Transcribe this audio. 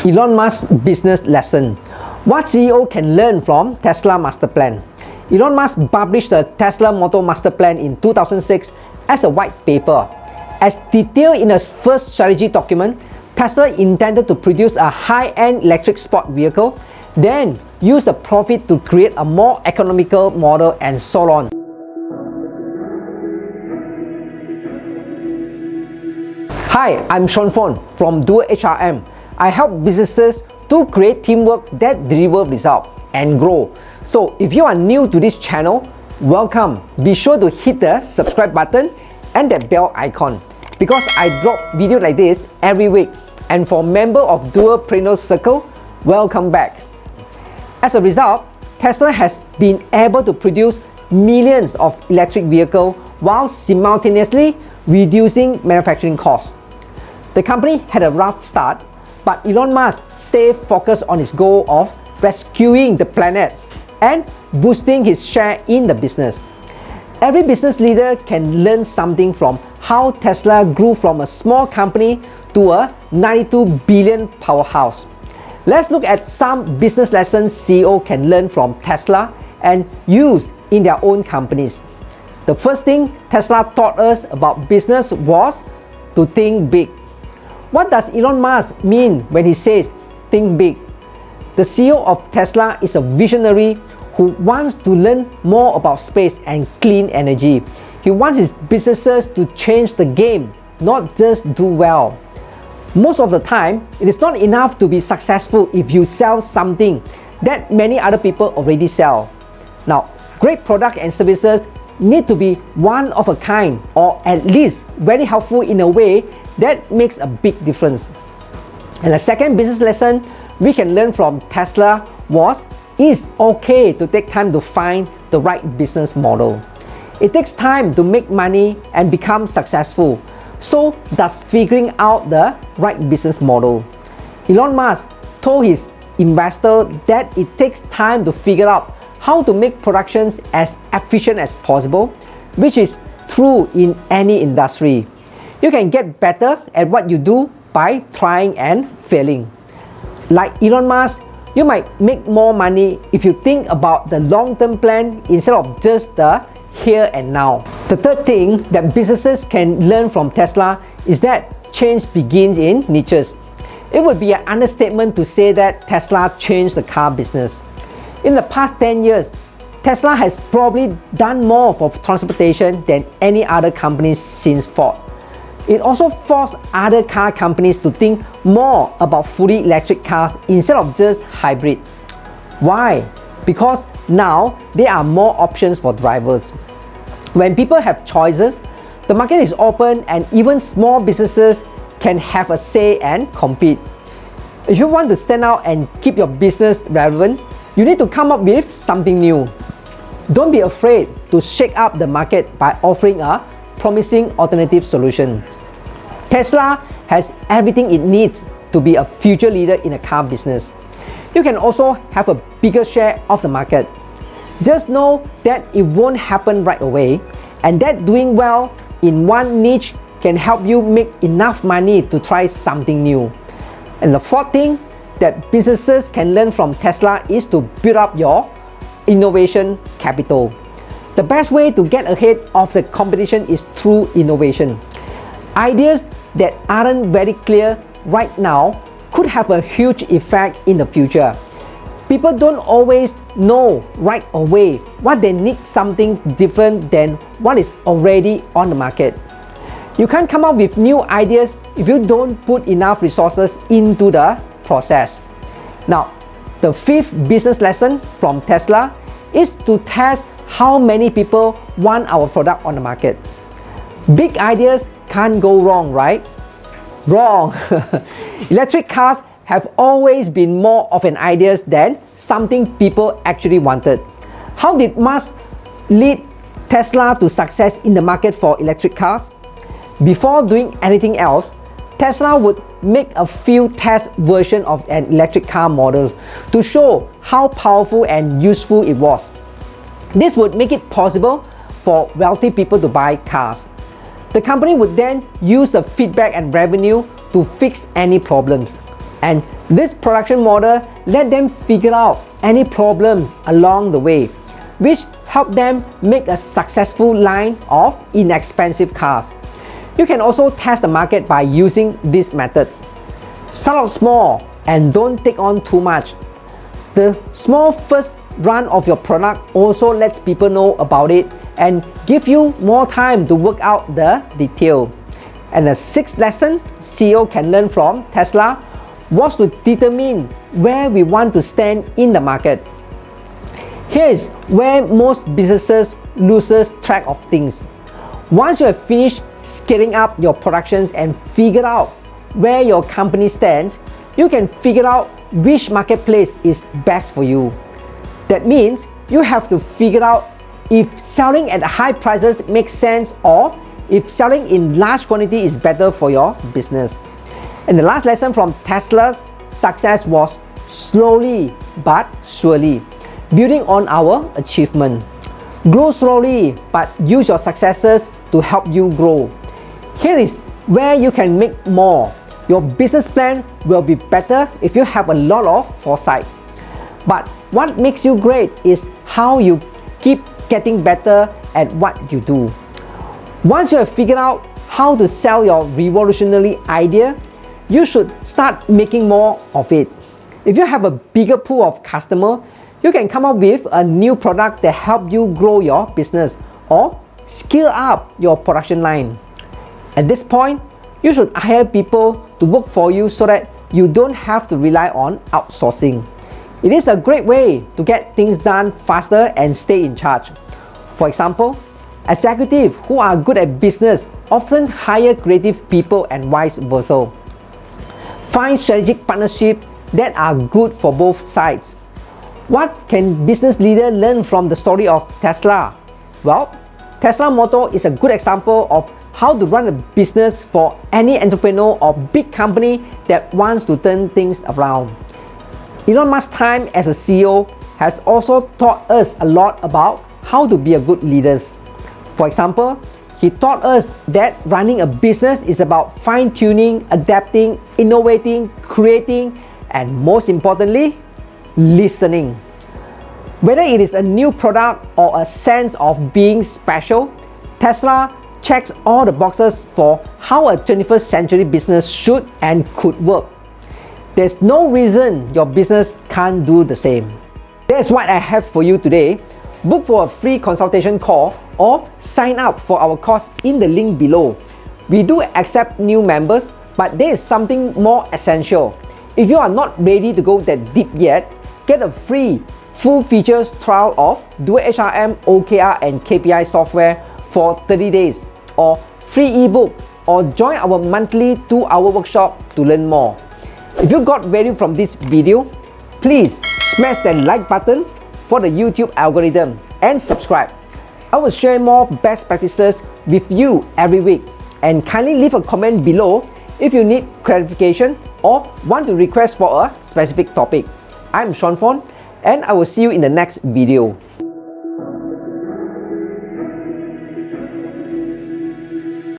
Elon Musk's business lesson. What CEO can learn from Tesla master plan? Elon Musk published the Tesla Model Master Plan in 2006 as a white paper. As detailed in his first strategy document, Tesla intended to produce a high-end electric sport vehicle, then use the profit to create a more economical model, and so on. Hi, I'm Sean Fon from Dual HRM. I help businesses to create teamwork that deliver results and grow. So if you are new to this channel, welcome. Be sure to hit the subscribe button and that bell icon because I drop videos like this every week. And for member of Dualpreneur Circle, welcome back. As a result, Tesla has been able to produce millions of electric vehicles while simultaneously reducing manufacturing costs. The company had a rough start, but Elon Musk stayed focused on his goal of rescuing the planet and boosting his share in the business. Every business leader can learn something from how Tesla grew from a small company to a 92 billion powerhouse. Let's look at some business lessons CEO can learn from Tesla and use in their own companies. The first thing Tesla taught us about business was to think big. What does Elon Musk mean when he says think big? The CEO of Tesla is a visionary who wants to learn more about space and clean energy. He wants his businesses to change the game, not just do well. Most of the time, it is not enough to be successful if you sell something that many other people already sell. Now, great products and services need to be one of a kind, or at least very helpful in a way that makes a big difference. And the second business lesson we can learn from Tesla was it's okay to take time to find the right business model. It takes time to make money and become successful. So does figuring out the right business model. Elon Musk told his investor that it takes time to figure out how to make productions as efficient as possible, which is true in any industry. You can get better at what you do by trying and failing. Like Elon Musk, you might make more money if you think about the long-term plan instead of just the here and now. The third thing that businesses can learn from Tesla is that change begins in niches. It would be an understatement to say that Tesla changed the car business. In the past 10 years, Tesla has probably done more for transportation than any other company since Ford. It also forced other car companies to think more about fully electric cars instead of just hybrid. Why? Because now there are more options for drivers. When people have choices, the market is open and even small businesses can have a say and compete. If you want to stand out and keep your business relevant, you need to come up with something new. Don't be afraid to shake up the market by offering a promising alternative solution. Tesla has everything it needs to be a future leader in the car business. You can also have a bigger share of the market. Just know that it won't happen right away, and that doing well in one niche can help you make enough money to try something new. And the fourth thing that businesses can learn from Tesla is to build up your innovation capital. The best way to get ahead of the competition is through innovation. Ideas that aren't very clear right now could have a huge effect in the future. People don't always know right away what they need something different than what is already on the market. You can't come up with new ideas if you don't put enough resources into the process. Now, the fifth business lesson from Tesla is to test how many people want our product on the market. Big ideas can't go wrong, right? Wrong! Electric cars have always been more of an idea than something people actually wanted. How did Musk lead Tesla to success in the market for electric cars? Before doing anything else, Tesla would make a few test versions of an electric car models to show how powerful and useful it was. This would make it possible for wealthy people to buy cars. The company would then use the feedback and revenue to fix any problems. And This production model let them figure out any problems along the way, which help them make a successful line of inexpensive cars. You can also test the market by using these methods. Start out small and don't take on too much. The small first run of your product also lets people know about it and give you more time to work out the detail. And the sixth lesson CEO can learn from Tesla was to determine where we want to stand in the market. Here is where most businesses loses track of things. Once you have finished scaling up your productions and figured out where your company stands, you can figure out which marketplace is best for you. That means you have to figure out if selling at high prices makes sense or if selling in large quantity is better for your business. And the last lesson from Tesla's success was slowly but surely, building on our achievement. Grow slowly but use your successes to help you grow. Here is where you can make more. Your business plan will be better if you have a lot of foresight. But what makes you great is how you keep getting better at what you do. Once you have figured out how to sell your revolutionary idea, you should start making more of it. If you have a bigger pool of customers, you can come up with a new product that help you grow your business or scale up your production line. At this point, you should hire people to work for you so that you don't have to rely on outsourcing. It is a great way to get things done faster and stay in charge. For example, executives who are good at business often hire creative people and vice versa. Find strategic partnerships that are good for both sides. What can business leaders learn from the story of Tesla? Well, Tesla Motor is a good example of how to run a business for any entrepreneur or big company that wants to turn things around. Elon Musk's time as a CEO has also taught us a lot about how to be a good leader. For example, he taught us that running a business is about fine-tuning, adapting, innovating, creating, and most importantly, listening. Whether it is a new product or a sense of being special, Tesla checks all the boxes for how a 21st century business should and could work. There's no reason your business can't do the same. That's what I have for you today. Book for a free consultation call or sign up for our course in the link below. We do accept new members, but there is something more essential. If you are not ready to go that deep yet, get a free full features trial of Dual HRM, OKR and KPI software for 30 days or free ebook or join our monthly 2-hour workshop to learn more. If you got value from this video, please smash that like button for the YouTube algorithm and subscribe. I will share more best practices with you every week, and kindly leave a comment below if you need clarification or want to request for a specific topic. I'm Sean Fon and I will see you in the next video.